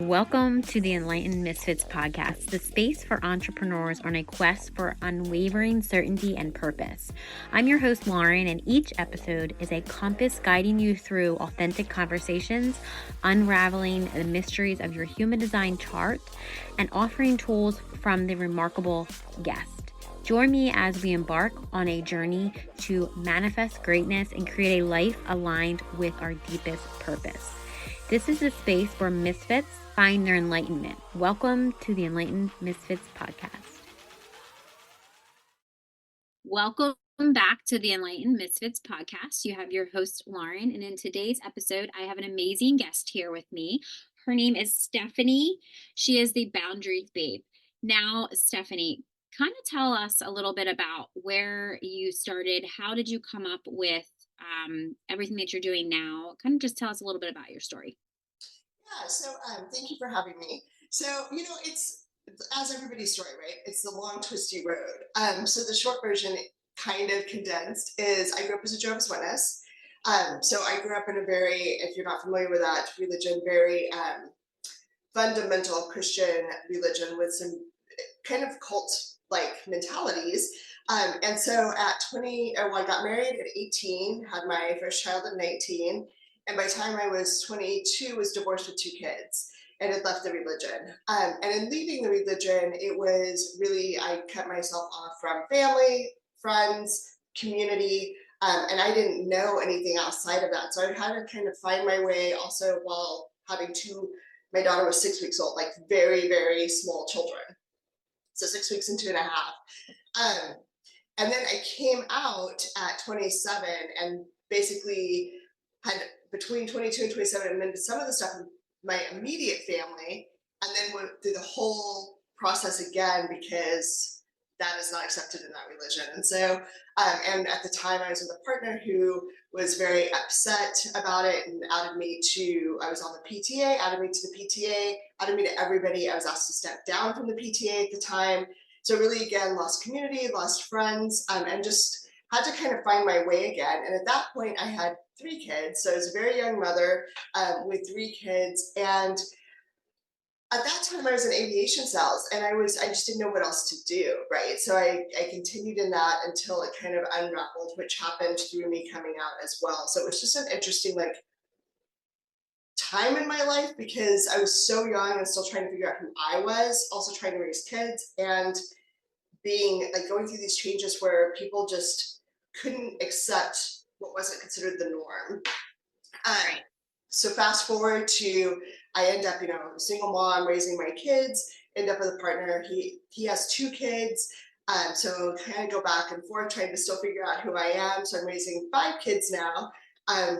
Welcome to the Enlightened Misfits podcast, the space for entrepreneurs on a quest for unwavering certainty and purpose. I'm your host, Lauren, and each episode is a compass guiding you through authentic conversations, unraveling the mysteries of your human design chart, and offering tools from the remarkable guest. Join me as we embark on a journey to manifest greatness and create a life aligned with our deepest purpose. This is the space where misfits find their enlightenment. Welcome to the Enlightened Misfits podcast. Welcome back to the Enlightened Misfits podcast. You have your host, Lauren, and in today's episode, I have an amazing guest here with me. Her name is Stephanie. She is the Boundaries Babe. Now, Stephanie, kind of tell us a little bit about where you started. How did you come up with everything that you're doing now? Kind of just tell us a little bit about your story. Yeah, so thank you for having me. So, it's as everybody's story, right? It's the long, twisty road. So the short version, kind of condensed, is I grew up as a Jehovah's Witness. So I grew up in a very, if you're not familiar with that religion, very fundamental Christian religion with some kind of cult-like mentalities. And so at 20, I got married at 18, had my first child at 19. And by the time I was 22, was divorced with 2 kids and had left the religion. And in leaving the religion, it was really, I cut myself off from family, friends, community, and I didn't know anything outside of that. So I had to kind of find my way also while having my daughter was 6 weeks old, like very, very small children. So 6 weeks and 2.5. And then I came out at 27 and basically had between 22 and 27, and then some of the stuff in my immediate family, and then went through the whole process again because that is not accepted in that religion. And so, and at the time I was with a partner who was very upset about it and I was on the PTA, added me to the PTA, added me to everybody. I was asked to step down from the PTA at the time. So really, again, lost community, lost friends, and just had to kind of find my way again. And at that point, I had 3 kids. So I was a very young mother with 3 kids. And at that time, I was in aviation sales, and I just didn't know what else to do, right? So I continued in that until it kind of unraveled, which happened through me coming out as well. So it was just an interesting, time in my life because I was so young and still trying to figure out who I was, also trying to raise kids, and going through these changes where people just couldn't accept what wasn't considered the norm. So fast forward to, I end up, a single mom raising my kids, end up with a partner. He has 2 kids. So kind of go back and forth, trying to still figure out who I am. So I'm raising 5 kids now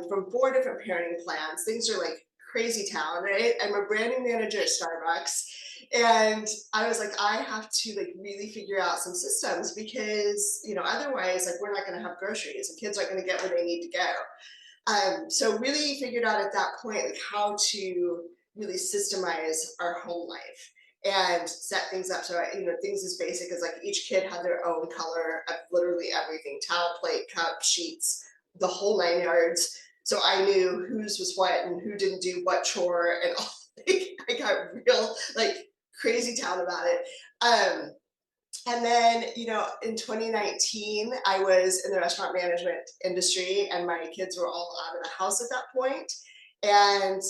from 4 different parenting plans. Things are like crazy town, right? I'm a brand new manager at Starbucks. And I was like, I have to really figure out some systems because, otherwise we're not going to have groceries and kids aren't going to get where they need to go. So really figured out at that point, how to really systemize our home life and set things up. So, things as basic as each kid had their own color of literally everything: towel, plate, cup, sheets, the whole 9 yards. So I knew whose was what and who didn't do what chore and all. I got real crazy town about it. And then, in 2019, I was in the restaurant management industry and my kids were all out of the house at that point, and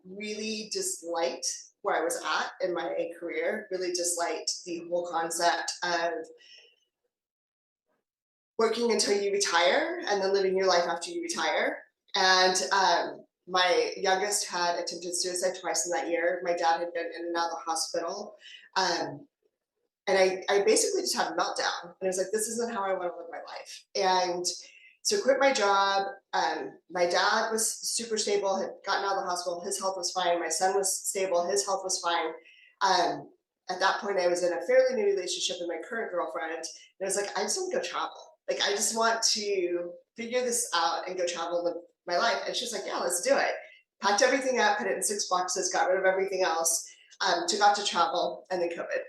really disliked where I was at in my career, really disliked the whole concept of working until you retire and then living your life after you retire. And my youngest had attempted suicide twice in that year. My dad had been in and out of the hospital. And I basically just had a meltdown. And I was like, this isn't how I want to live my life. And so quit my job. My dad was super stable, had gotten out of the hospital. His health was fine. My son was stable. His health was fine. At that point, I was in a fairly new relationship with my current girlfriend. And I was like, I just want to go travel. I just want to figure this out and go travel and live my life. And she's like, yeah, let's do it. Packed everything up, put it in 6 boxes, got rid of everything else, took off to travel, and then COVID.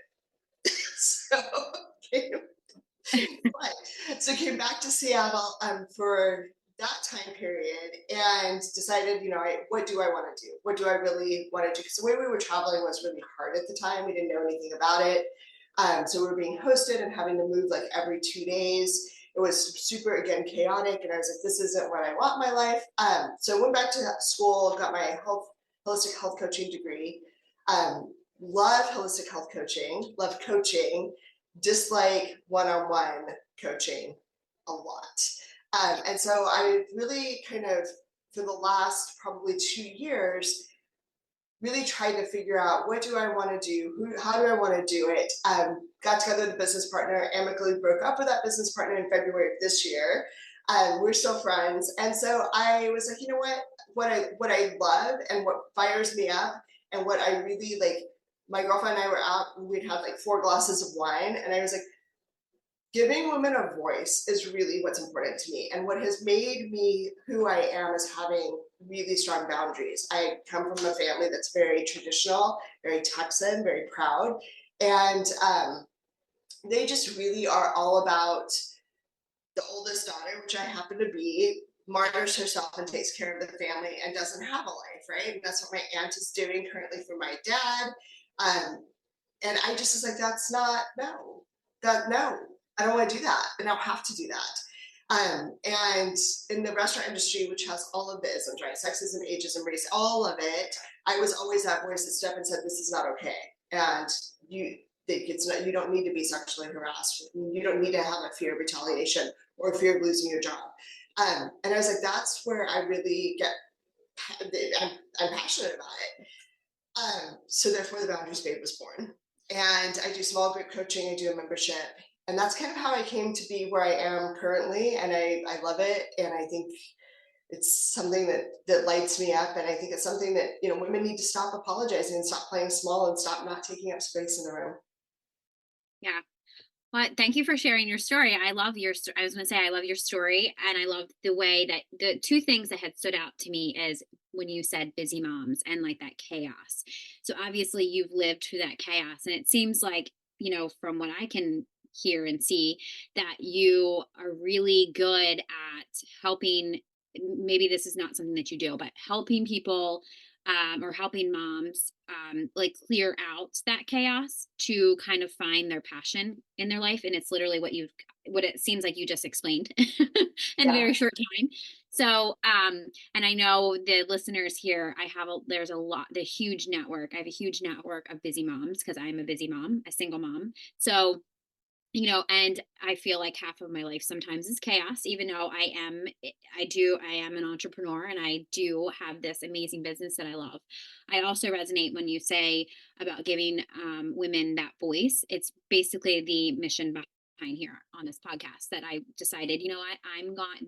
So came back to Seattle for that time period and decided, what do I want to do? What do I really want to do? Because the way we were traveling was really hard at the time. We didn't know anything about it. So we were being hosted and having to move like every 2 days. It was super, again, chaotic. And I was like, this isn't what I want in my life. So I went back to school, got my holistic health coaching degree. Love holistic health coaching, love coaching, dislike one-on-one coaching a lot. And so I really kind of, for the last probably 2 years, really tried to figure out what do I want to do, how do I want to do it. Got together with a business partner, amicably broke up with that business partner in February of this year. We're still friends, and so I was like, what I love and what fires me up, and what I really like. My girlfriend and I were out, and we'd had like 4 glasses of wine, and I was like, giving women a voice is really what's important to me. And what has made me who I am is having really strong boundaries. I come from a family that's very traditional, very Texan, very proud. And they just really are all about the oldest daughter, which I happen to be, martyrs herself and takes care of the family and doesn't have a life, right? And that's what my aunt is doing currently for my dad. And I just was like, that's not, no, no, I don't want to do that. I don't have to do that. And in the restaurant industry, which has all of the isms, right? Sexism, ageism, race, all of it, I was always that voice that stepped and said, this is not okay. And you don't need to be sexually harassed. You don't need to have a fear of retaliation or fear of losing your job. And I was like, that's where I really I'm passionate about it. So therefore the Boundaries Babe was born. And I do small group coaching, I do a membership. And that's kind of how I came to be where I am currently. And I love it. And I think it's something that lights me up. And I think it's something that, women need to stop apologizing and stop playing small and stop not taking up space in the room. Yeah. Well, thank you for sharing your story. I love your, I was going to say, I love your story. And I love the way that the two things that had stood out to me is when you said busy moms and like that chaos. So obviously you've lived through that chaos, and it seems like, from what I can hear and see, that you are really good at helping. Maybe this is not something that you do, but helping people, or helping moms, like clear out that chaos to kind of find their passion in their life. And it's literally what it seems like you just explained in a Yeah. very short time. So, and I know the listeners here, there's the huge network. I have a huge network of busy moms because I'm a busy mom, a single mom. So, and I feel like half of my life sometimes is chaos, even though I am an entrepreneur and I do have this amazing business that I love. I also resonate when you say about giving women that voice. It's basically the mission behind here on this podcast that I decided,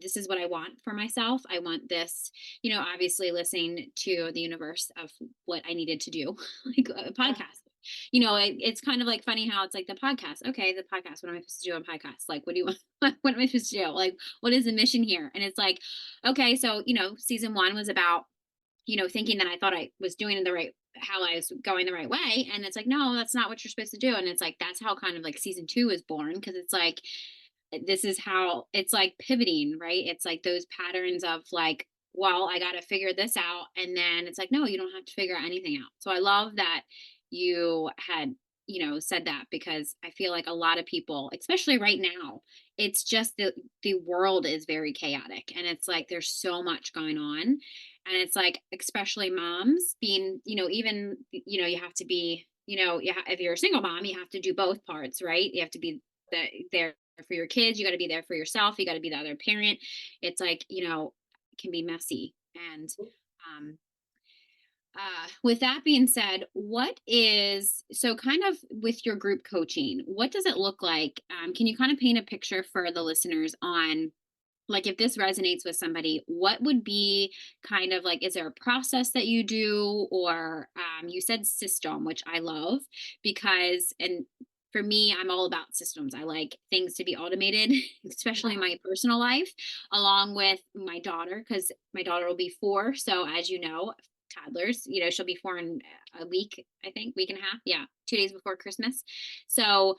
this is what I want for myself. I want this, obviously listening to the universe of what I needed to do, like a podcast. It's kind of like funny how it's like the podcast. Okay, the podcast. What am I supposed to do on podcast? Like, what do you want? What am I supposed to do? Like, what is the mission here? And it's like, okay, so season 1 was about thinking that I thought I was doing how I was going the right way, and it's like, no, that's not what you're supposed to do. And it's like that's how kind of like season 2 is born, because it's like this is how it's like pivoting, right? It's like those patterns of like, well, I got to figure this out. And then it's like, no, you don't have to figure anything out. So I love that you had, said that, because I feel like a lot of people, especially right now, it's just the world is very chaotic, and it's like, there's so much going on. And it's like, especially moms being, even, you have to be, if you're a single mom, you have to do both parts, right? You have to be there for your kids, you got to be there for yourself, you got to be the other parent. It's like, it can be messy. And with that being said, so kind of with your group coaching, what does it look like? Can you kind of paint a picture for the listeners on, like, if this resonates with somebody, what would be kind of like, is there a process that you do? Or you said system, which I love, and for me, I'm all about systems. I like things to be automated, especially in my personal life, along with my daughter, because my daughter will be 4. So as you know, toddlers, she'll be 4 in a week, I think, week and a half. Yeah. 2 days before Christmas. So,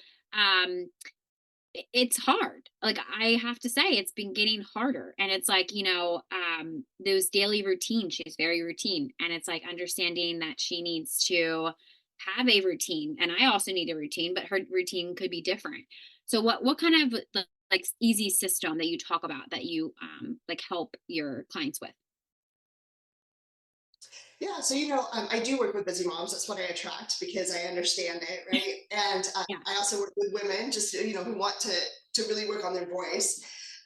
it's hard. Like I have to say, it's been getting harder. And it's like, those daily routines, she's very routine. And it's like understanding that she needs to have a routine. And I also need a routine, but her routine could be different. So what kind of like easy system that you talk about that you like help your clients with? Yeah, so I do work with busy moms. That's what I attract because I understand it, right? And Yeah. I also work with women, just who want to really work on their voice.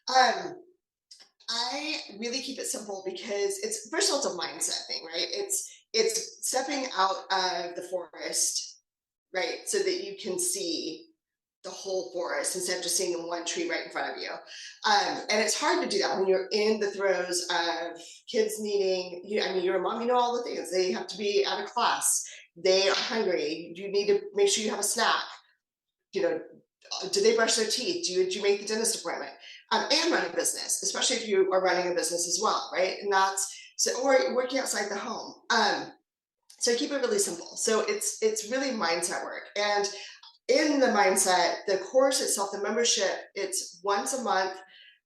Um, I really keep it simple because it's first of all, it's a mindset thing, right? It's stepping out of the forest, right, so that you can see the whole forest instead of just seeing one tree right in front of you. And it's hard to do that when you're in the throes of kids needing, I mean, you're a mom, you know all the things. They have to be out of class. They are hungry. You need to make sure you have a snack. You know, do they brush their teeth? Do you make the dentist appointment? And run a business, especially if you are running a business as well, right? And that's so, or working outside the home. So I keep it really simple. So it's really mindset work. And in the mindset, the course itself, the membership, it's once a month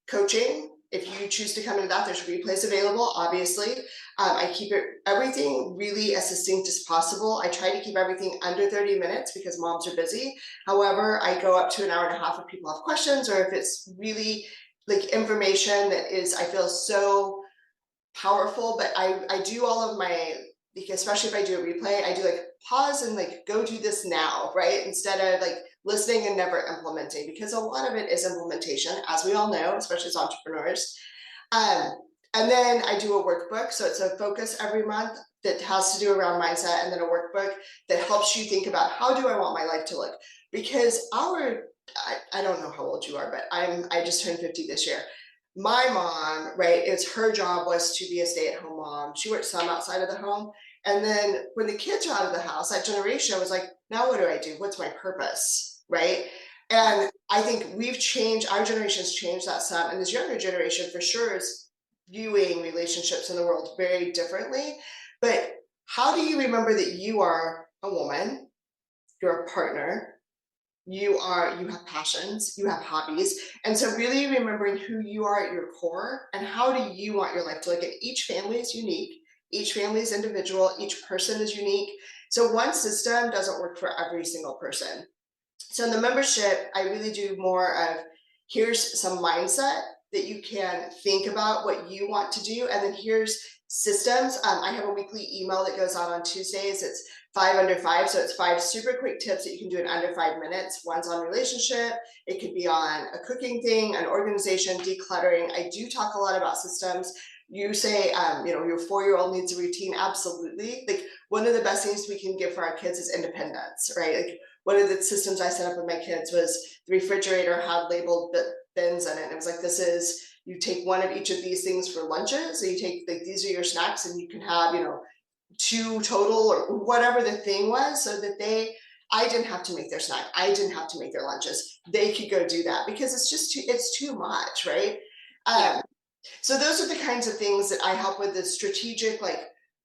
coaching. If you choose to come into that, there's replays available, obviously. I keep everything really as succinct as possible. I try to keep everything under 30 minutes because moms are busy. However, I go up to an hour and a half if people have questions or if it's really like information that is, I feel so powerful, but I do all of my, because especially if I do a replay, I do like pause and like go do this now, right? Instead of like listening and never implementing, because a lot of it is implementation, as we all know, especially as entrepreneurs. Um, and then I do a workbook. So it's a focus every month that has to do around mindset, and then a workbook that helps you think about how do I want my life to look? Because I don't know how old you are, but I just turned 50 this year. My mom, right, it's her job was to be a stay-at-home mom. She worked some outside of the home. And then when the kids are out of the house, that generation was like, now what do I do? What's my purpose? Right. And I think we've changed, our generation's changed that some. And this younger generation for sure is viewing relationships in the world very differently. But how do you remember that you are a woman, you're a partner, you have passions, you have hobbies, and so really remembering who you are at your core and how do you want your life to look. And each family is unique, each family is individual, each person is unique, so one system doesn't work for every single person. So in the membership, I really do more of here's some mindset that you can think about what you want to do, and then here's systems. I have a weekly email that goes out on Tuesdays. It's 5 under 5, so it's 5 super quick tips that you can do in under 5 minutes. One's on relationship. It could be on a cooking thing, an organization, decluttering. I do talk a lot about systems. You say, your 4-year-old needs a routine. Absolutely. Like one of the best things we can give for our kids is independence, right? Like one of the systems I set up with my kids was the refrigerator had labeled bins in it. It was like, this is, you take one of each of these things for lunches. So you take, like, these are your snacks and you can have, 2 total or whatever the thing was, so that I didn't have to make their snack. I didn't have to make their lunches. They could go do that because it's too much, right? Yeah. Um, so those are the kinds of things that I help with, the strategic, like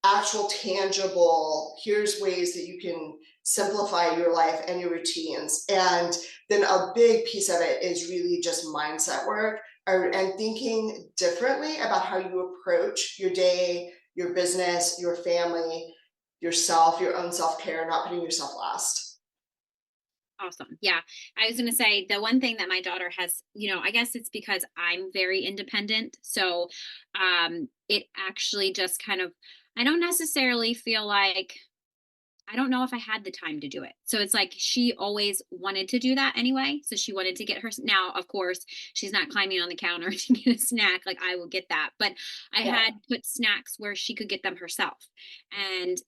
actual tangible, here's ways that you can simplify your life and your routines. And then a big piece of it is really just mindset work and thinking differently about how you approach your day, your business, your family, yourself, your own self-care, not putting yourself last. Awesome. Yeah. I was going to say the one thing that my daughter has, I guess it's because I'm very independent. So it actually just kind of, I don't necessarily feel like, I don't know if I had the time to do it. So it's like she always wanted to do that anyway. So she wanted to get her. Now, of course, she's not climbing on the counter to get a snack. Like I will get that. But I Yeah. had put snacks where she could get them herself. And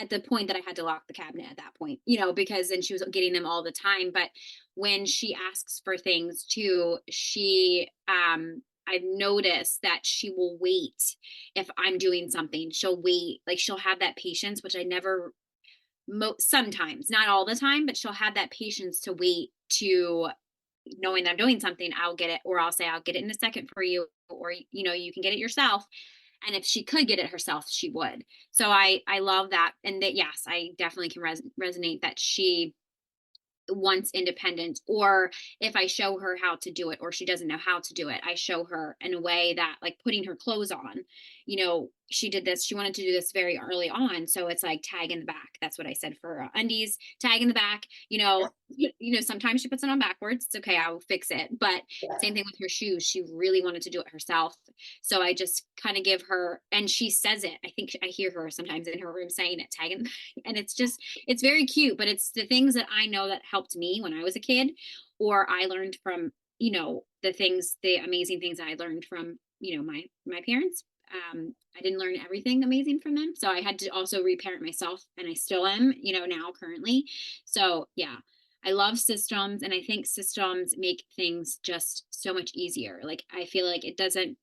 at the point that I had to lock the cabinet at that point, because then she was getting them all the time. But when she asks for things too, I've noticed that she will wait if I'm doing something. She'll wait, like she'll have that patience, which I never sometimes, not all the time, but she'll have that patience to wait to knowing that I'm doing something, I'll get it, or I'll say, I'll get it in a second for you, or, you can get it yourself. And if she could get it herself, she would. So I love that. And that, yes, I definitely can resonate that wants independence, or if I show her how to do it or she doesn't know how to do it, I show her in a way that, like, putting her clothes on, she did this, she wanted to do this very early on, so it's like tag in the back. That's what I said for undies, tag in the back. Sometimes she puts it on backwards. It's okay, I will fix it. But Yeah. same thing with her shoes, she really wanted to do it herself, so I just kind of give her, and she says it. I think I hear her sometimes in her room saying it, tag in the back. And it's very cute, but it's the things that I know that helped me when I was a kid, or I learned from, the amazing things I learned from, my parents. I didn't learn everything amazing from them. So I had to also reparent myself, and I still am, now currently. So yeah, I love systems, and I think systems make things just so much easier. Like, I feel like it doesn't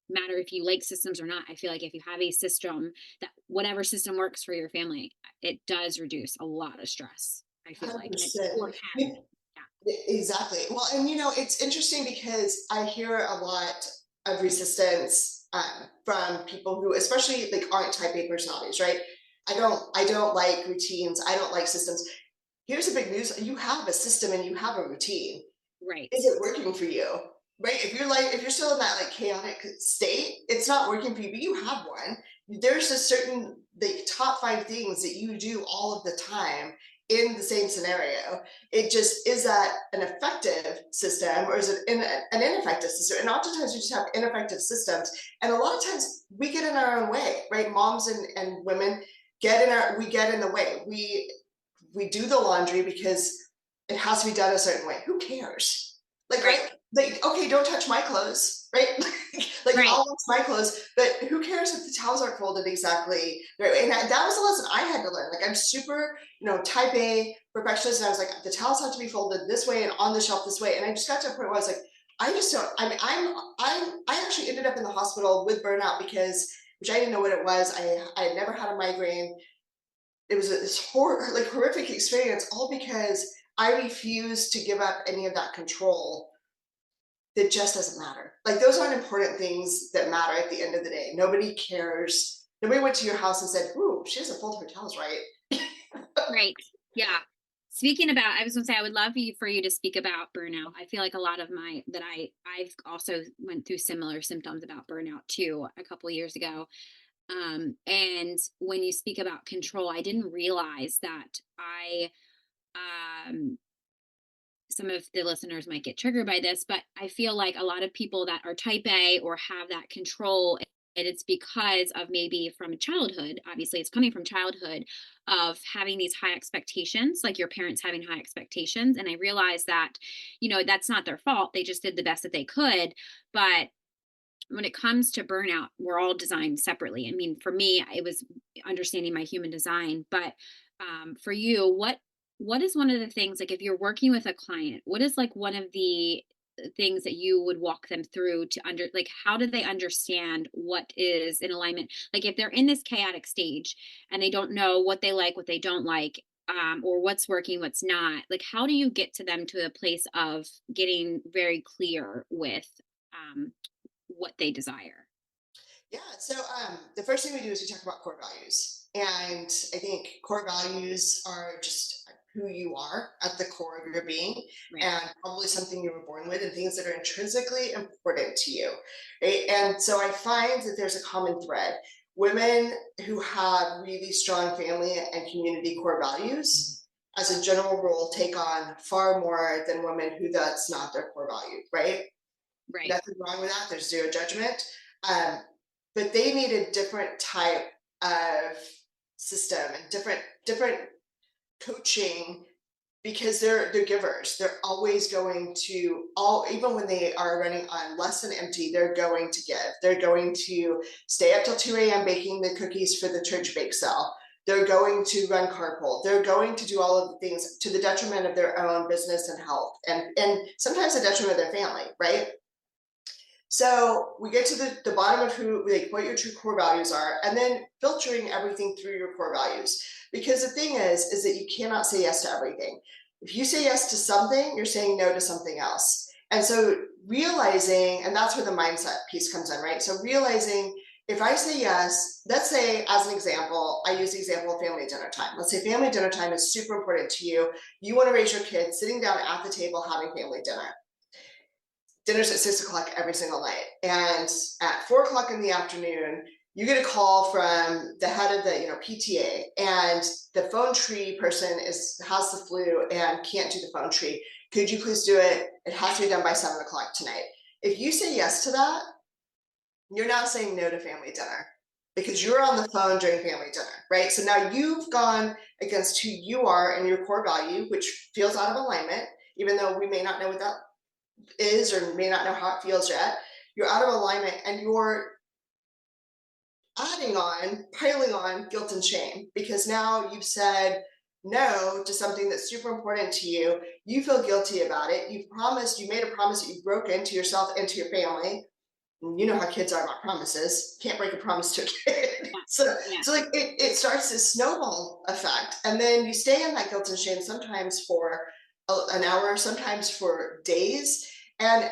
matter if you like systems or not. I feel like if you have a system, that whatever system works for your family, it does reduce a lot of stress. I feel like it, 100%. or can. Yeah. Exactly. Well, and it's interesting because I hear a lot of resistance from people who, especially like aren't type A personalities, right? I don't like routines. I don't like systems. Here's the big news: you have a system and you have a routine. Right. Is it working for you? Right? If you're still in that like chaotic state, it's not working for you, but you have one. There's a certain the top five things that you do all of the time in the same scenario. It just is that an effective system or is it an ineffective system? And oftentimes we just have ineffective systems. And a lot of times we get in our own way, right? Moms and women we get in the way. We do the laundry because it has to be done a certain way. Who cares? Like, Right. right? Like, okay, don't touch my clothes, right? Like, Right. I'll wash my clothes, but who cares if the towels aren't folded exactly right? And that was a lesson I had to learn. Like, I'm super, type A perfectionist, and I was like, the towels have to be folded this way and on the shelf this way. And I just got to a point where I was like, I just don't. I mean, I actually ended up in the hospital with burnout because, which I didn't know what it was. I had never had a migraine. It was this horrific experience, all because I refused to give up any of that control. That just doesn't matter. Like, those aren't important things that matter at the end of the day. Nobody cares. Nobody went to your house and said, "Ooh, she doesn't fold her towels right." Right. Yeah. Speaking about, I was going to say, I would love for you to speak about burnout. I feel like a lot of I've also went through similar symptoms about burnout too a couple of years ago. And when you speak about control, I didn't realize that um, some of the listeners might get triggered by this, but I feel like a lot of people that are type A or have that control, and it's because of maybe from childhood, obviously it's coming from childhood, of having these high expectations, like your parents having high expectations. And I realized that, that's not their fault. They just did the best that they could. But when it comes to burnout, we're all designed separately. I mean, for me, it was understanding my human design. But for you, what is one of the things, like if you're working with a client, what is like one of the things that you would walk them through to like, how do they understand what is in alignment? Like if they're in this chaotic stage and they don't know what they like, what they don't like, or what's working, what's not, like how do you get to them to a place of getting very clear with what they desire? Yeah. So the first thing we do is we talk about core values. And I think core values are just who you are at the core of your being Right. and probably something you were born with and things that are intrinsically important to you. Right. And so I find that there's a common thread. Women who have really strong family and community core values, as a general rule, take on far more than women who that's not their core value, right? Right. Nothing wrong with that. There's zero judgment. Um, but they need a different type of system and different coaching because they're givers. They're always going to all even when they are running on less than empty, they're going to give. They're going to stay up till 2 a.m. baking the cookies for the church bake sale. They're going to run carpool. They're going to do all of the things to the detriment of their own business and health and sometimes the detriment of their family, right? So we get to the bottom of like what your true core values are, and then filtering everything through your core values. Because the thing is that you cannot say yes to everything. If you say yes to something, you're saying no to something else. And so realizing, and that's where the mindset piece comes in, right? So realizing if I say yes, let's say as an example, I use the example of family dinner time. Let's say family dinner time is super important to you. You want to raise your kids sitting down at the table having family dinner. Dinner's at 6 o'clock every single night. And at 4 o'clock in the afternoon, you get a call from the head of the PTA, and the phone tree person has the flu and can't do the phone tree. Could you please do it? It has to be done by 7 o'clock tonight. If you say yes to that, you're now saying no to family dinner because you're on the phone during family dinner, right? So now you've gone against who you are and your core value, which feels out of alignment, even though we may not know what that is or may not know how it feels yet. You're out of alignment and you're piling on guilt and shame because now you've said no to something that's super important to you. You feel guilty about it. You made a promise that you broke into yourself and to your family. You know how kids are about promises. Can't break a promise to a kid. Yeah. so Yeah. so like it starts this snowball effect. And then you stay in that guilt and shame sometimes for an hour, sometimes for days. And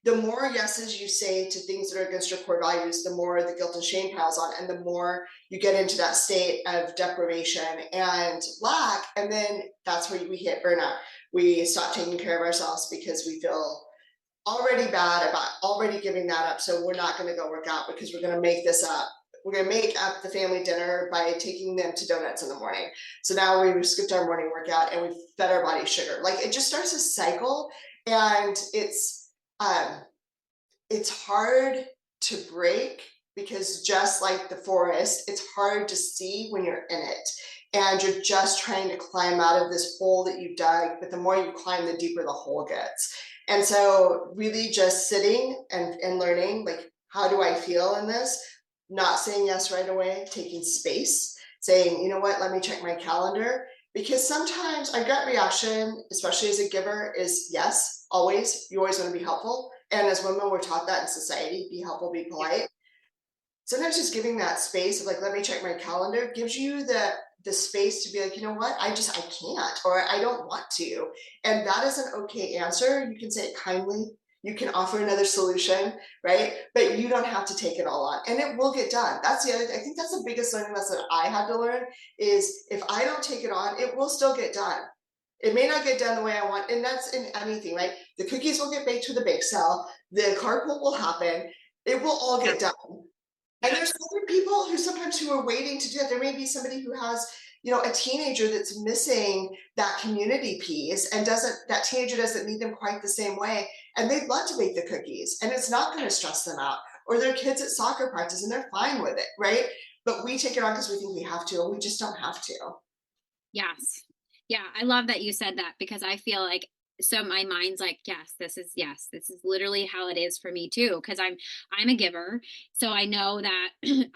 the more yeses you say to things that are against your core values, the more the guilt and shame piles on, and the more you get into that state of deprivation and lack. And then that's where we hit burnout. We stop taking care of ourselves because we feel already bad about already giving that up. So we're not going to go work out because we're going to make this up. We're going to make up the family dinner by taking them to donuts in the morning. So now we've skipped our morning workout and we've fed our body sugar. Like it just starts a cycle, and it's hard to break because just like the forest, it's hard to see when you're in it. And you're just trying to climb out of this hole that you dug, but the more you climb, the deeper the hole gets. And so really just sitting and learning, like, how do I feel in this? Not saying yes right away, taking space, saying, you know what, let me check my calendar. Because sometimes our gut reaction, especially as a giver, is yes, always. You always want to be helpful. And as women, we're taught that in society, be helpful, be polite. Sometimes just giving that space of like, let me check my calendar gives you the space to be like, you know what, I can't, or I don't want to. And that is an okay answer. You can say it kindly. You can offer another solution, right? But you don't have to take it all on, and it will get done. That's the other, I think that's the biggest learning lesson I had to learn is if I don't take it on, it will still get done. It may not get done the way I want, and that's in anything, right? The cookies will get baked to the bake sale. The carpool will happen. It will all Yeah. get done. And Yeah. there's other people who are waiting to do it. There may be somebody who has, a teenager that's missing that community piece, and that teenager doesn't need them quite the same way. And they'd love to bake the cookies and it's not going to stress them out. Or their kids at soccer practice and they're fine with it, right? But we take it on because we think we have to, and we just don't have to. Yes. Yeah, I love that you said that because I feel like so my mind's like, yes, this is literally how it is for me too. Cause I'm a giver. So I know that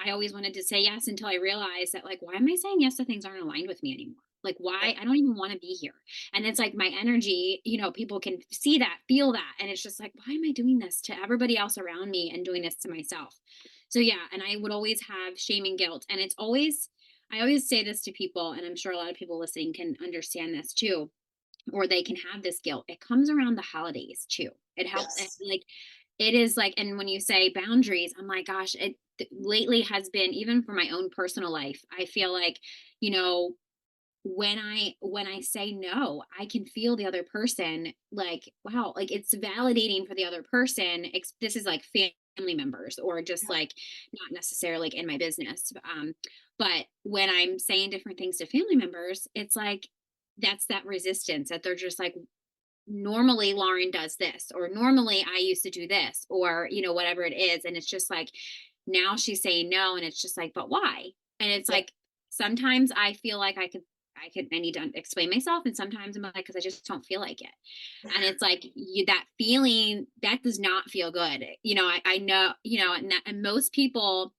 I always wanted to say yes until I realized that like, why am I saying yes to things that aren't aligned with me anymore? Like why I don't even want to be here. And it's like my energy, people can see that, feel that. And it's just like, why am I doing this to everybody else around me and doing this to myself? So yeah, and I would always have shame and guilt. And I always say this to people, and I'm sure a lot of people listening can understand this too, or they can have this guilt. It comes around the holidays too. It helps. Yes. Like it is like, and when you say boundaries, I'm like, gosh, it lately has been even for my own personal life. I feel like, you know, when I say no, I can feel the other person like, wow, like it's validating for the other person. This is like family members or just like not necessarily like in my business. But when I'm saying different things to family members, it's like that's that resistance that they're just like, normally Lauren does this, or normally I used to do this, or whatever it is. And it's just like now she's saying no, and it's just like, but why? And it's Yeah. like sometimes I feel like I need to explain myself, and sometimes I'm like, because I just don't feel like it. And it's like that feeling that does not feel good. I know, and most people,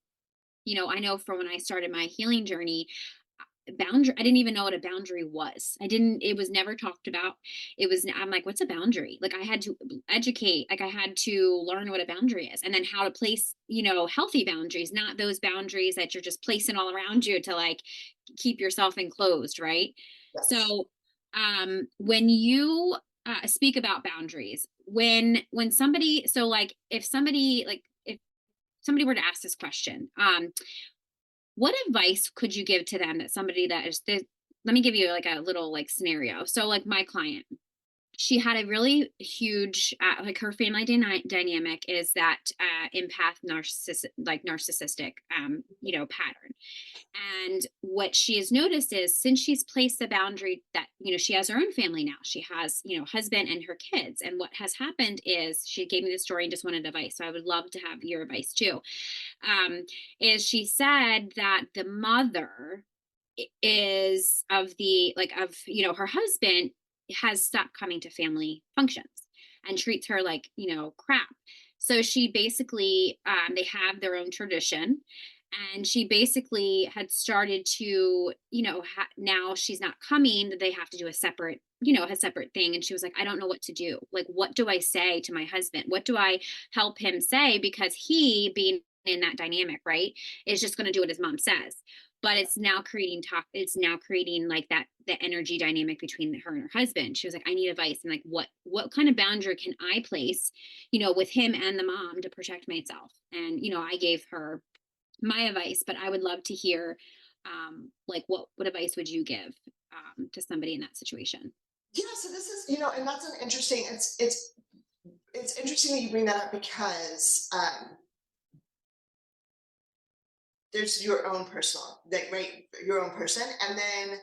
I know from when I started my healing journey, boundary, I didn't even know what a boundary was. It was never talked about. I'm like, what's a boundary? Like I had to educate, like I had to learn what a boundary is, and then how to place, healthy boundaries, not those boundaries that you're just placing all around you to like keep yourself enclosed, right? Yes. So when you speak about boundaries, when somebody, so like if somebody somebody were to ask this question, what advice could you give to them that somebody that is this, let me give you like a little like scenario. So like my client, she had a really huge like her family dynamic is that empath narcissistic pattern. And what she has noticed is since she's placed the boundary that, she has her own family now, she has, husband and her kids. And what has happened is she gave me the story and just wanted advice. So I would love to have your advice too. Is she said that the mother is of the, like, of, her husband has stopped coming to family functions and treats her like, crap. So she basically, they have their own tradition, and she basically had started to, now she's not coming, they have to do a separate thing. And she was like, I don't know what to do. Like, what do I say to my husband? What do I help him say? Because he, being in that dynamic, right, is just going to do what his mom says. But it's now creating it's now creating like that, the energy dynamic between her and her husband. She was like, I need advice. And like, what kind of boundary can I place, with him and the mom to protect myself? And, I gave her my advice, but I would love to hear, like, what advice would you give, to somebody in that situation? Yeah, so this is, and that's an interesting. It's interesting that you bring that up because there's your own personal, like, right, your own person, and then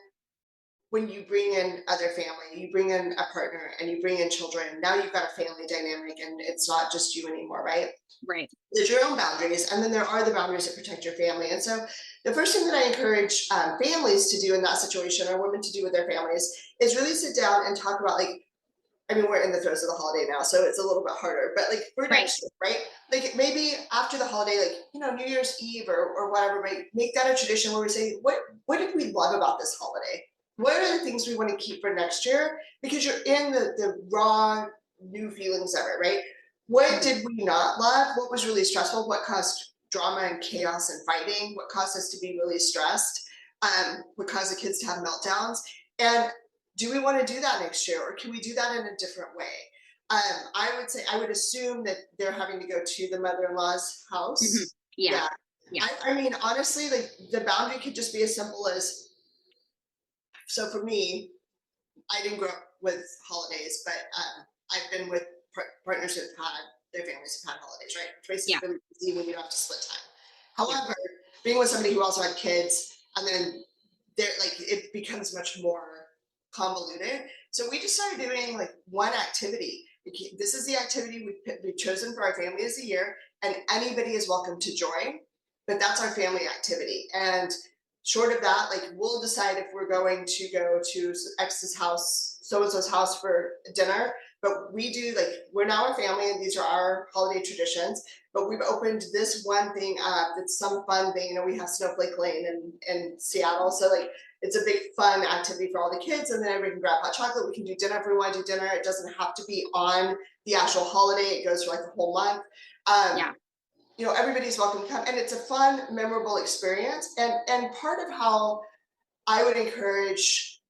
when you bring in other family, you bring in a partner, and you bring in children. Now you've got a family dynamic, and it's not just you anymore, right? Right. There's your own boundaries, and then there are the boundaries that protect your family. And so, the first thing that I encourage families to do in that situation, or women to do with their families, is really sit down and talk about, like, I mean, we're in the throes of the holiday now, so it's a little bit harder. But like for Right. next year, right? Like maybe after the holiday, like New Year's Eve or whatever, right? Make that a tradition where we say, what did we love about this holiday? What are the things we want to keep for next year? Because you're in the raw new feelings of it, right? What Mhm. did we not love? What was really stressful? What caused drama and chaos and fighting? What caused us to be really stressed? What caused the kids to have meltdowns? And do we want to do that next year, or can we do that in a different way? I would say, I would assume that they're having to go to the mother-in-law's Mhm. house. Yeah. Yeah. Yeah. I mean, honestly, like the boundary could just be as simple as, so for me, I didn't grow up with holidays, but I've been with partners who've had, their families have had holidays, right? Which makes it Yeah. really easy when you don't have to split time. Yeah. However, being with somebody who also had kids, and then they're like, it becomes much more convoluted. So we just started doing like one activity. This is the activity we've chosen for our family as a year, and anybody is welcome to join. But that's our family activity. And short of that, like we'll decide if we're going to go to X's house, so and so's house for dinner. But we do, like, we're now a family, and these are our holiday traditions. But we've opened this one thing up. It's some fun thing. We have Snowflake Lane in Seattle, so like it's a big fun activity for all the kids, and then everybody can grab hot chocolate. We can do dinner if we want to do dinner. It doesn't have to be on the actual holiday. It goes for like the whole month. Yeah. Um, Everybody's welcome to come, and it's a fun, memorable experience. And part of how I would encourage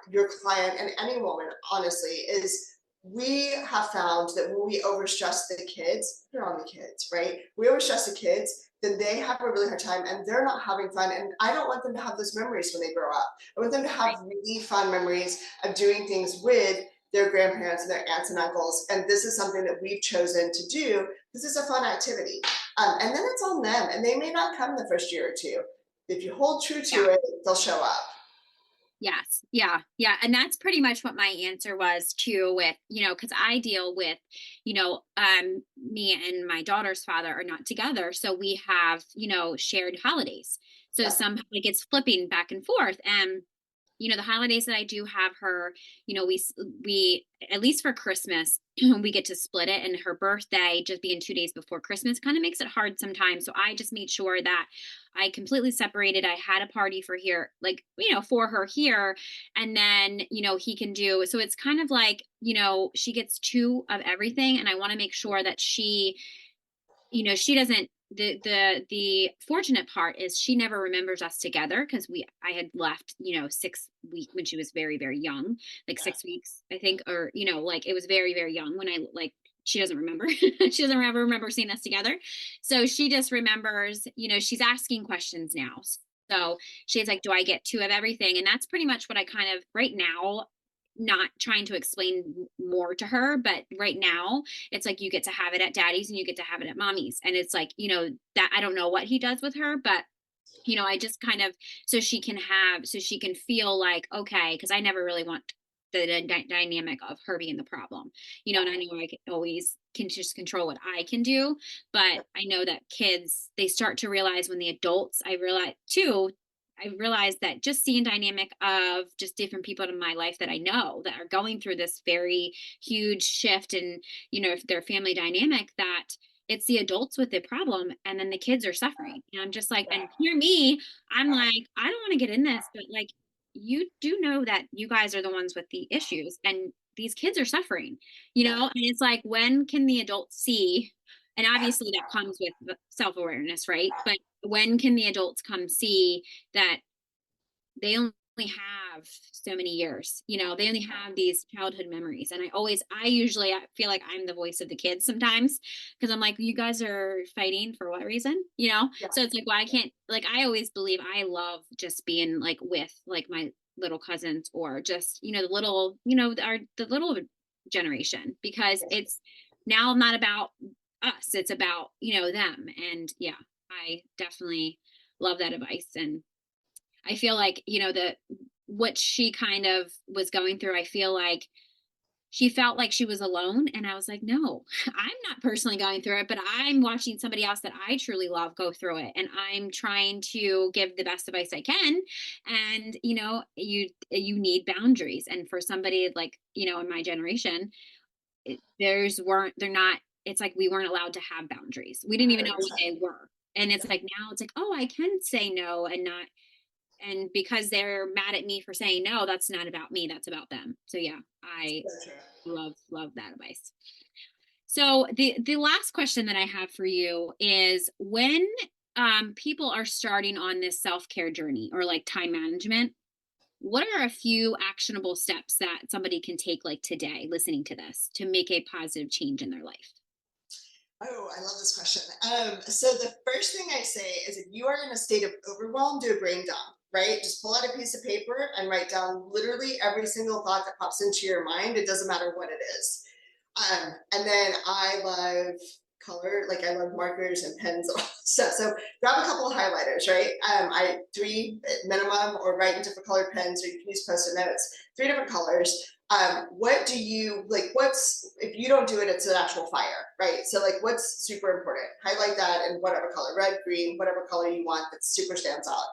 your client and any woman, honestly, is we have found that when we overstress the kids, they're on the kids, right? We overstress the kids, then they have a really hard time and they're not having fun. And I don't want them to have those memories when they grow up. I want them to have Right. really fun memories of doing things with their grandparents and their aunts and uncles. And this is something that we've chosen to do because it's a fun activity. And then it's on them. And they may not come the first year or two. If you hold true to Yeah. it, they'll show up. Yes. Yeah. Yeah. And that's pretty much what my answer was too, with, because I deal with, me and my daughter's father are not together. So we have, shared holidays. So Yeah. some, like, it's flipping back and forth. And the holidays that I do have her, we at least for Christmas, we get to split it, and her birthday just being 2 days before Christmas kind of makes it hard sometimes. So I just made sure that I completely separated. I had a party for here, like, for her here. And then, he can do, so it's kind of like, she gets two of everything. And I want to make sure that she doesn't, the fortunate part is she never remembers us together, because I had left, 6 weeks when she was very very young, like 6 weeks I think, or like it was very very young when I like she doesn't remember. She doesn't ever remember seeing us together. So she just remembers, she's asking questions now. So she's like, do I get two of everything? And that's pretty much what I kind of right now, not trying to explain more to her, but right now it's like you get to have it at daddy's and you get to have it at mommy's. And it's like, that I don't know what he does with her, but I just kind of, so she can feel like, okay, because I never really want the dynamic of her being the problem, and I know I always can just control what I can do. But I know that kids, they start to realize when the adults, I realized that just seeing dynamic of just different people in my life that I know that are going through this very huge shift and, if their family dynamic, that it's the adults with the problem and then the kids are suffering. And I'm just like, and hear me, I'm like, I don't want to get in this, but like, you do know that you guys are the ones with the issues and these kids are suffering, and it's like, when can the adults see? And obviously that comes with self-awareness, right? But when can the adults come see that they only have so many years, they only have these childhood memories. And I feel like I'm the voice of the kids sometimes, because I'm like, you guys are fighting for what reason, so it's like, well, I can't, like, I always believe I love just being like with like my little cousins, or just, the little, the little generation, because it's now not about us, it's about, them. And yeah, I definitely love that advice. And I feel like, what she kind of was going through, I feel like she felt like she was alone. And I was like, no, I'm not personally going through it, but I'm watching somebody else that I truly love go through it. And I'm trying to give the best advice I can. And, you need boundaries. And for somebody like, in my generation, they're not, it's like we weren't allowed to have boundaries. We didn't even know what they were. And it's like, now it's like, oh, I can say no and not, and because they're mad at me for saying no, that's not about me, that's about them. So yeah, I love that advice. So the last question that I have for you is, when people are starting on this self-care journey or like time management, what are a few actionable steps that somebody can take, like today, listening to this, to make a positive change in their life? Oh, I love this question. So the first thing I say is, if you are in a state of overwhelm, do a brain dump, right? Just pull out a piece of paper and write down literally every single thought that pops into your mind. It doesn't matter what it is. And then I love color, like I love markers and pens and all that stuff. So grab a couple of highlighters, right? I 3 minimum, or write in different colored pens, or you can use post-it notes, 3 different colors. What do you like? What's, if you don't do it, it's an actual fire, right? So like, what's super important? Highlight that in whatever color, red, green, whatever color you want that super stands out.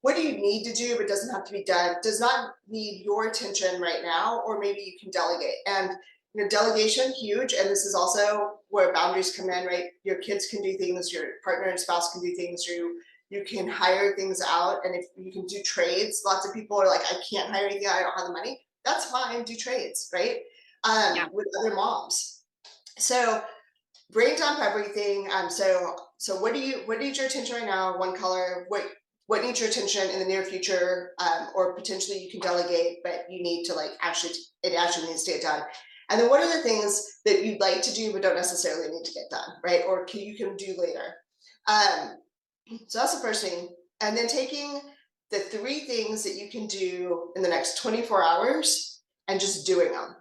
What do you need to do but doesn't have to be done, does not need your attention right now, or maybe you can delegate. And delegation, huge. And this is also where boundaries come in, right? Your kids can do things, your partner and spouse can do things, you can hire things out. And if you can do trades, lots of people are like, I can't hire anything, I don't have the money. That's fine, do trades, right? Yeah. With other moms. So brain dump everything. So what needs your attention right now? One color. What needs your attention in the near future, or potentially you can delegate, but you need to it actually needs to get done. And then what are the things that you'd like to do but don't necessarily need to get done, right? Or you can do later. So that's the first thing. And then taking the 3 things that you can do in the next 24 hours and just doing them.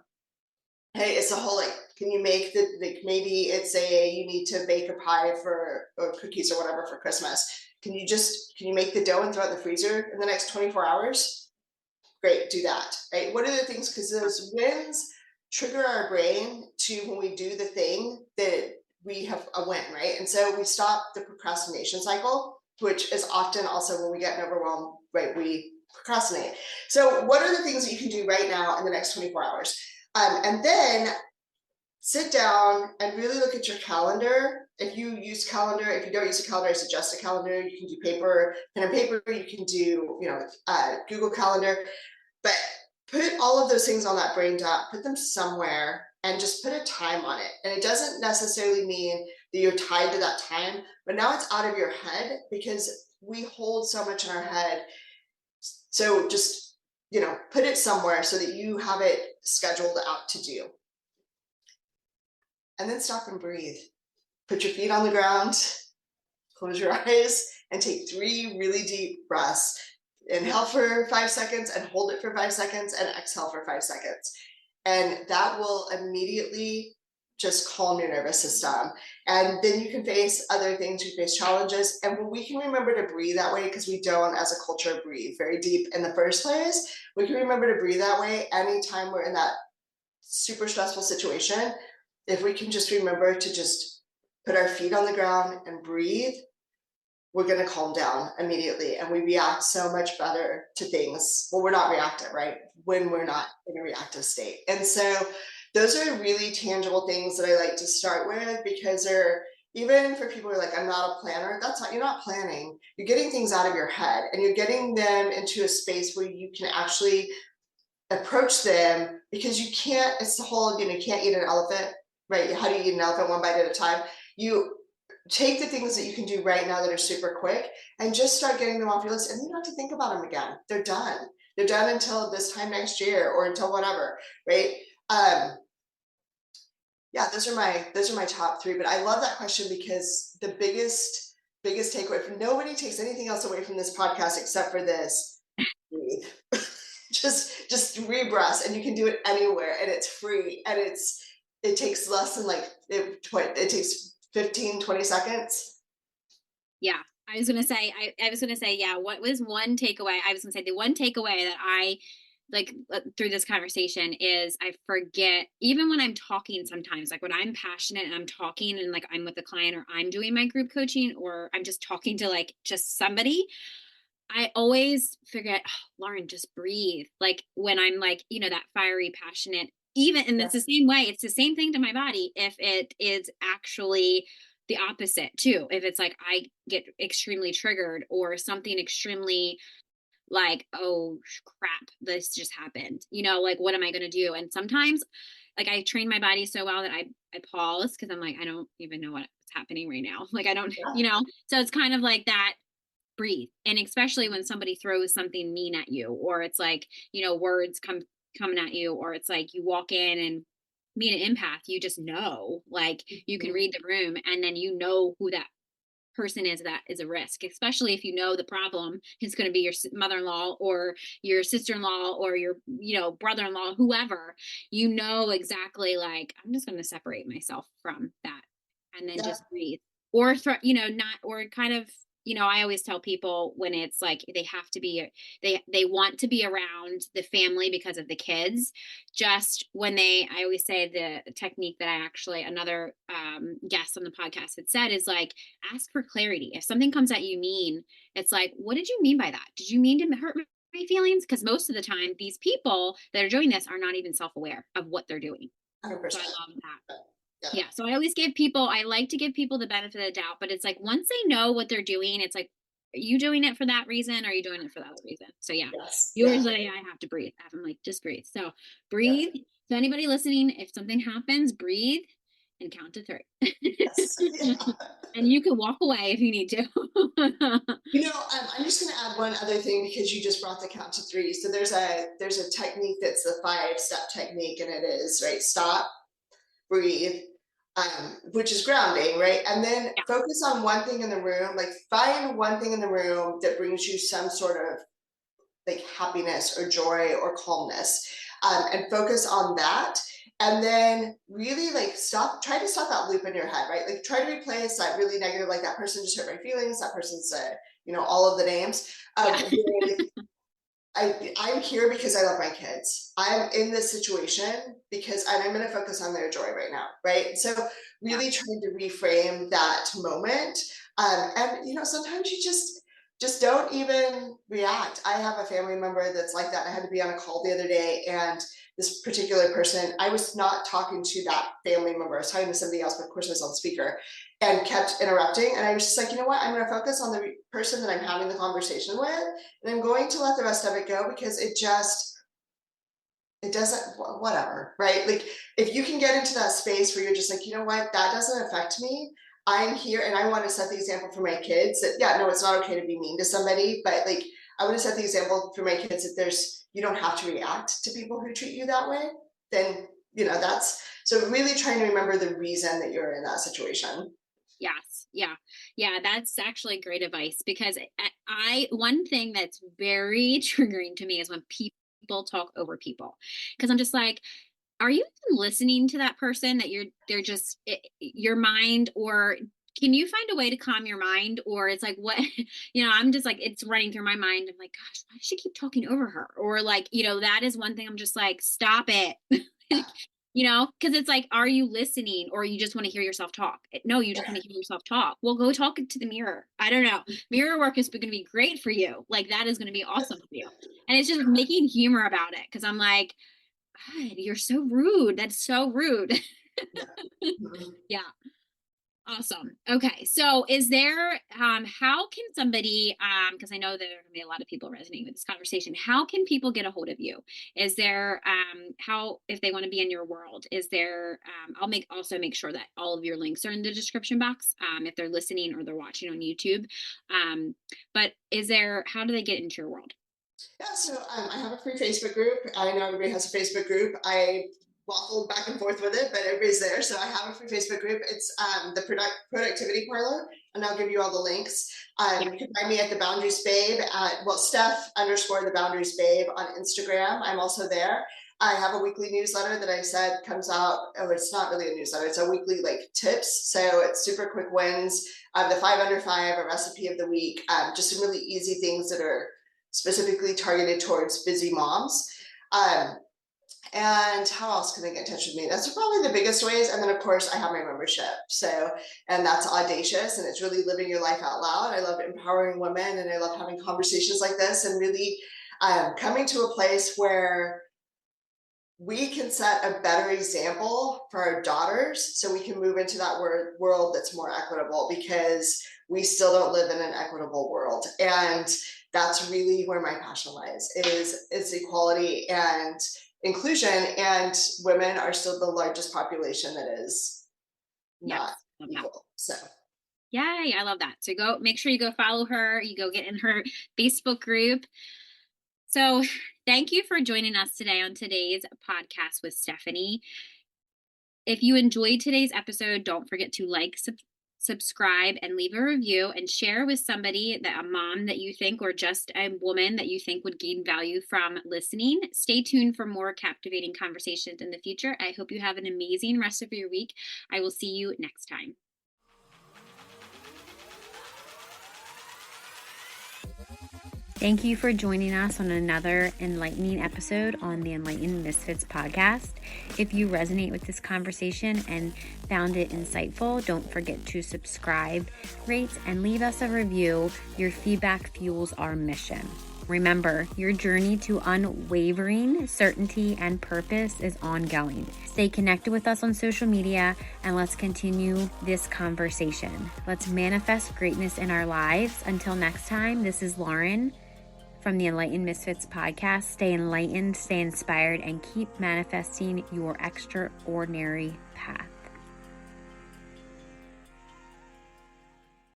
Hey, it's a whole, like, can you make maybe it's you need to bake a pie or cookies or whatever for Christmas. Can you make the dough and throw it in the freezer in the next 24 hours? Great, do that, right? What are the things, because those wins trigger our brain to, when we do the thing, that we have a win, right? And so we stop the procrastination cycle, which is often also when we get overwhelmed, right? We procrastinate. So what are the things that you can do right now in the next 24 hours? And then sit down and really look at your calendar. If you use calendar, if you don't use a calendar, I suggest a calendar. You can do paper, pen and paper. You can do, Google Calendar. But put all of those things on that brain dump, put them somewhere, and just put a time on it. And it doesn't necessarily mean that you're tied to that time, but now it's out of your head, because we hold so much in our head. So just, put it somewhere so that you have it scheduled out to do. and then stop and breathe. Put your feet on the ground, close your eyes, and take 3 really deep breaths. Inhale for 5 seconds and hold it for 5 seconds and exhale for 5 seconds. And that will immediately just calm your nervous system. And then you can face other things, you face challenges. And when we can remember to breathe that way, because we don't as a culture breathe very deep in the first place, we can remember to breathe that way anytime we're in that super stressful situation. If we can just remember to just put our feet on the ground and breathe, we're going to calm down immediately, and we react so much better to things. Well, we're not reactive, right? When we're not in a reactive state. And so those are really tangible things that I like to start with, because they're, even for people who are like, I'm not a planner, that's not, you're not planning. You're getting things out of your head and you're getting them into a space where you can actually approach them, because you can't, it's the whole, you can't eat an elephant, right? How do you eat an elephant? One bite at a time. You take the things that you can do right now that are super quick and just start getting them off your list, and you don't have to think about them again. They're done. They're done until this time next year or until whatever, right? Yeah, those are my top 3. But I love that question, because the biggest takeaway, if nobody takes anything else away from this podcast except for this, breathe. just 3 breaths, and you can do it anywhere, and it's free, and it takes less than it takes 15-20 seconds. Yeah. I was going to say, yeah, what was one takeaway? I was going to say the one takeaway that I like through this conversation is I forget, even when I'm talking sometimes, like when I'm passionate and I'm talking and like I'm with a client or I'm doing my group coaching or I'm just talking to like just somebody, I always forget, oh, Lauren, just breathe. Like when I'm like, that fiery, passionate, even, and it's the same way. It's the same thing to my body. If it is actually the opposite too, if it's like, I get extremely triggered or something extremely like, oh crap, this just happened, like, what am I going to do? And sometimes like I train my body so well that I pause, because I'm like, I don't even know what's happening right now. Like I don't, so it's kind of like that, breathe. And especially when somebody throws something mean at you, or it's like, words coming at you, or it's like you walk in and being an empath, you just know, like you can read the room, and then who that person is that is a risk, especially if the problem is going to be your mother-in-law or your sister-in-law or your brother-in-law, whoever, exactly, like, I'm just going to separate myself from that, and then just breathe, or not, or kind of, I always tell people when it's like they have to be, they want to be around the family because of the kids. Just when I always say the technique that I actually, another guest on the podcast had said is like, ask for clarity. If something comes at you mean, it's like, what did you mean by that? Did you mean to hurt my feelings? Because most of the time, these people that are doing this are not even self-aware of what they're doing. 100%. So I love that. Yeah. So I like to give people the benefit of the doubt, but it's like, once they know what they're doing, it's like, are you doing it for that reason? Or are you doing it for that other reason? So yeah, usually I have to breathe. I'm like, just breathe. So breathe. Yeah. So anybody listening, if something happens, breathe and count to 3. Yes. Yeah. And you can walk away if you need to. I'm just going to add one other thing, because you just brought the count to 3. So there's a technique that's the 5-step technique, and it is, right, stop, breathe, which is grounding, right? And then focus on one thing in the room, like find one thing in the room that brings you some sort of like happiness or joy or calmness, and focus on that. And then really like try to stop that loop in your head, right? Like try to replace that really negative, like that person just hurt my feelings, that person said, all of the names. I'm here because I love my kids. I'm in this situation because I'm going to focus on their joy right now, right? So really trying to reframe that moment. And sometimes you just don't even react. I have a family member that's like that. I had to be on a call the other day, and this particular person, I was not talking to that family member. I was talking to somebody else, but of course I was on speaker, and kept interrupting. And I was just like, you know what? I'm going to focus on the person that I'm having the conversation with, and I'm going to let the rest of it go, because it doesn't, whatever, right? Like if you can get into that space where you're just like, you know what, that doesn't affect me. I'm here and I want to set the example for my kids that, no, it's not okay to be mean to somebody, but like, I want to set the example for my kids that you don't have to react to people who treat you that way. Then, So really trying to remember the reason that you're in that situation. Yes. Yeah. Yeah. That's actually great advice because one thing that's very triggering to me is when people talk over people. Cause I'm just like, are you even listening to that person that they're just your mind, or can you find a way to calm your mind? Or it's like, what, I'm just like, it's running through my mind. I'm like, gosh, why does she keep talking over her? Or like, that is one thing I'm just like, stop it. Yeah. Because it's like, are you listening or you just want to hear yourself talk? No, you just want to hear yourself talk. Well, go talk to the mirror. I don't know. Mirror work is going to be great for you. Like, that is going to be awesome for you. And it's just making humor about it. Cause I'm like, God, you're so rude. That's so rude. Yeah. Mhm. Yeah. Awesome. Okay. So is there how can somebody because I know there are gonna be a lot of people resonating with this conversation. How can people get a hold of you? Is there how if they want to be in your world, is there I'll make sure that all of your links are in the description box if they're listening or they're watching on YouTube. But is there how do they get into your world? Yeah, so I have a free Facebook group. I know everybody has a Facebook group. I waffle back and forth with it, but everybody's there. So I have a free Facebook group. It's the Productivity Parlor, and I'll give you all the links. Yeah. You can find me at the Boundaries Babe at Steph underscore the Boundaries Babe on Instagram. I'm also there. I have a weekly newsletter that I said comes out. Oh, it's not really a newsletter. It's a weekly like tips. So it's super quick wins. The 5 under 5, a recipe of the week, just some really easy things that are specifically targeted towards busy moms. And how else can they get in touch with me? That's probably the biggest ways. And then, of course, I have my membership. So, and that's Audacious, and it's really living your life out loud. I love empowering women, and I love having conversations like this, and really coming to a place where we can set a better example for our daughters so we can move into that world that's more equitable, because we still don't live in an equitable world. And that's really where my passion lies, is equality and inclusion. And women are still the largest population that is not Yes. equal. So Yay, I love that. So go make sure you go follow her, you go get in her Facebook group. So thank you for joining us today on today's podcast with Stephanie. If you enjoyed today's episode, don't forget to like, subscribe, and leave a review, and share with somebody, that a mom that you think, or just a woman that you think would gain value from listening. Stay tuned for more captivating conversations in the future. I hope you have an amazing rest of your week. I will see you next time. Thank you for joining us on another enlightening episode on the Enlightened Misfits podcast. If you resonate with this conversation and found it insightful, don't forget to subscribe, rate, and leave us a review. Your feedback fuels our mission. Remember, your journey to unwavering certainty and purpose is ongoing. Stay connected with us on social media, and let's continue this conversation. Let's manifest greatness in our lives. Until next time, this is Lauren from the Enlightened Misfits podcast. Stay enlightened, stay inspired, and keep manifesting your extraordinary path.